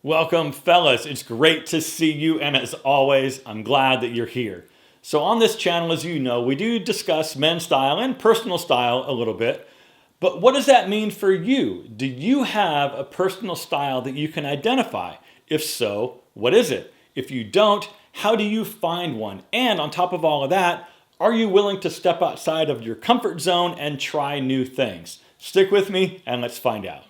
Welcome, fellas. It's great to see you, and as always, I'm glad that you're here. So on this channel, as you know, we do discuss men's style and personal style a little bit, but what does that mean for you? Do you have a personal style that you can identify? If so, what is it? If you don't, how do you find one? And on top of all of that, are you willing to step outside of your comfort zone and try new things? Stick with me and let's find out.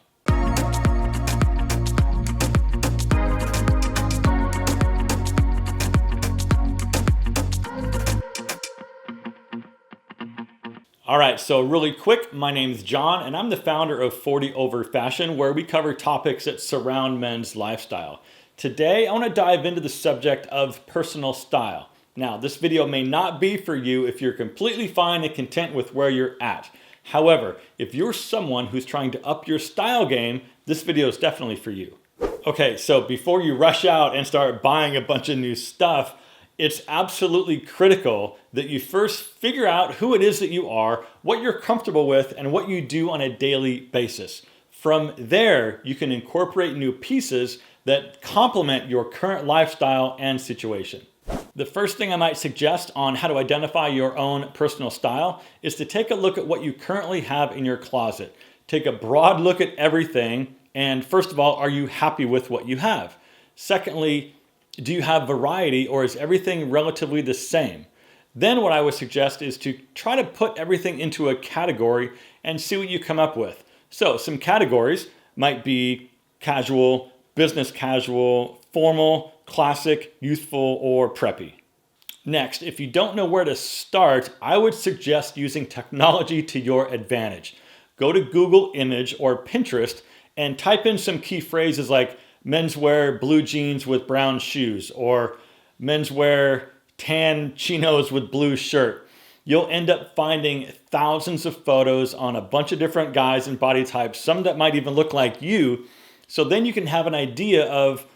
All right, so really quick, my name's John, and I'm the founder of 40 Over Fashion, where we cover topics that surround men's lifestyle. Today, I want to dive into the subject of personal style. Now, this video may not be for you if you're completely fine and content with where you're at. However, if you're someone who's trying to up your style game, this video is definitely for you. Okay, so before you rush out and start buying a bunch of new stuff, it's absolutely critical that you first figure out who it is that you are, what you're comfortable with, and what you do on a daily basis. From there, you can incorporate new pieces that complement your current lifestyle and situation. The first thing I might suggest on how to identify your own personal style is to take a look at what you currently have in your closet. Take a broad look at everything, and first of all, are you happy with what you have? Secondly, do you have variety, or is everything relatively the same? Then what I would suggest is to try to put everything into a category and see what you come up with. So some categories might be casual, business casual, formal, classic, youthful, or preppy. Next, if you don't know where to start, I would suggest using technology to your advantage. Go to Google Image or Pinterest and type in some key phrases like men's wear blue jeans with brown shoes, or men's wear tan chinos with blue shirt. You'll end up finding thousands of photos on a bunch of different guys and body types, some that might even look like you. So then you can have an idea of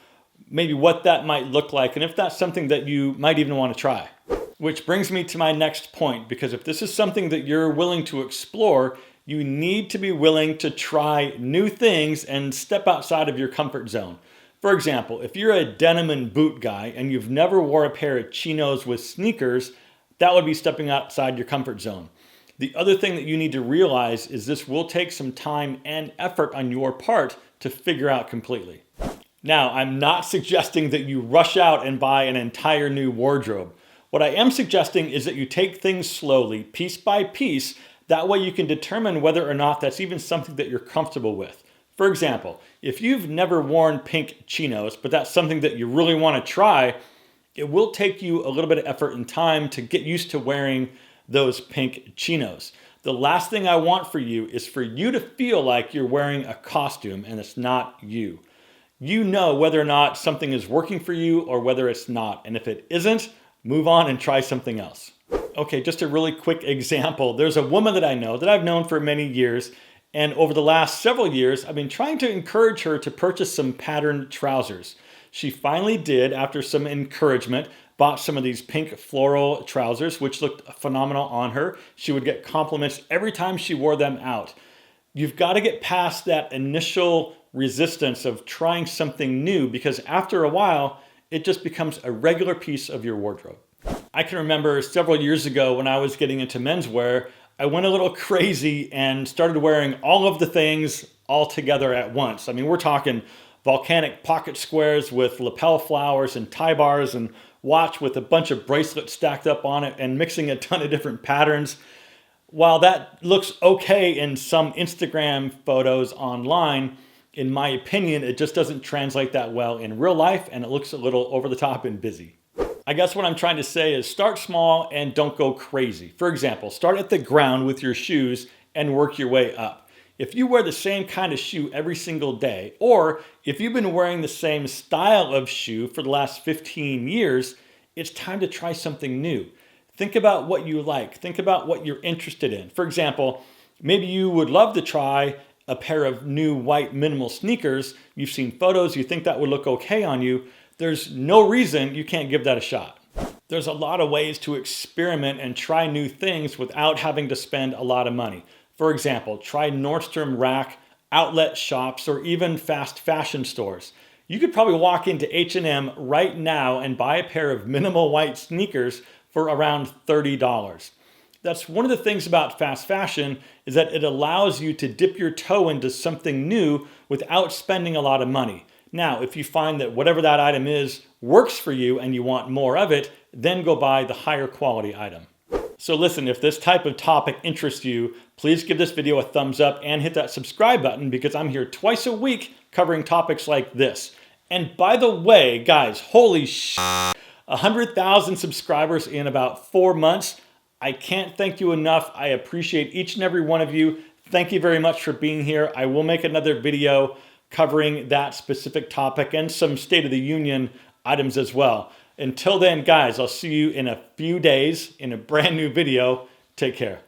maybe what that might look like, and if that's something that you might even want to try. Which brings me to my next point, because if this is something that you're willing to explore, you need to be willing to try new things and step outside of your comfort zone. For example, if you're a denim and boot guy and you've never wore a pair of chinos with sneakers, that would be stepping outside your comfort zone. The other thing that you need to realize is this will take some time and effort on your part to figure out completely. Now, I'm not suggesting that you rush out and buy an entire new wardrobe. What I am suggesting is that you take things slowly, piece by piece. That way you can determine whether or not that's even something that you're comfortable with. For example, if you've never worn pink chinos, but that's something that you really want to try, it will take you a little bit of effort and time to get used to wearing those pink chinos. The last thing I want for you is for you to feel like you're wearing a costume and it's not you. You know whether or not something is working for you or whether it's not. And if it isn't, move on and try something else. Okay, just a really quick example. There's a woman that I know that I've known for many years, and over the last several years, I've been trying to encourage her to purchase some patterned trousers. She finally did, after some encouragement, bought some of these pink floral trousers, which looked phenomenal on her. She would get compliments every time she wore them out. You've got to get past that initial resistance of trying something new, because after a while, it just becomes a regular piece of your wardrobe. I can remember several years ago when I was getting into menswear, I went a little crazy and started wearing all of the things all together at once. I mean, we're talking volcanic pocket squares with lapel flowers and tie bars, and watch with a bunch of bracelets stacked up on it, and mixing a ton of different patterns. While that looks okay in some Instagram photos online, in my opinion, it just doesn't translate that well in real life, and it looks a little over the top and busy. I guess what I'm trying to say is start small and don't go crazy. For example, start at the ground with your shoes and work your way up. If you wear the same kind of shoe every single day, or if you've been wearing the same style of shoe for the last 15 years, it's time to try something new. Think about what you like. Think about what you're interested in. For example, maybe you would love to try a pair of new white minimal sneakers. You've seen photos, you think that would look okay on you. There's no reason you can't give that a shot. There's a lot of ways to experiment and try new things without having to spend a lot of money. For example, try Nordstrom Rack, outlet shops, or even fast fashion stores. You could probably walk into H&M right now and buy a pair of minimal white sneakers for around $30. That's one of the things about fast fashion, is that it allows you to dip your toe into something new without spending a lot of money. Now, if you find that whatever that item is works for you and you want more of it, then go buy the higher quality item. So listen, if this type of topic interests you, please give this video a thumbs up and hit that subscribe button, because I'm here twice a week covering topics like this. And by the way, guys, holy sh! 100,000 subscribers in about 4 months. I can't thank you enough. I appreciate each and every one of you. Thank you very much for being here. I will make another video covering that specific topic and some State of the Union items as well. Until then, guys, I'll see you in a few days in a brand new video. Take care.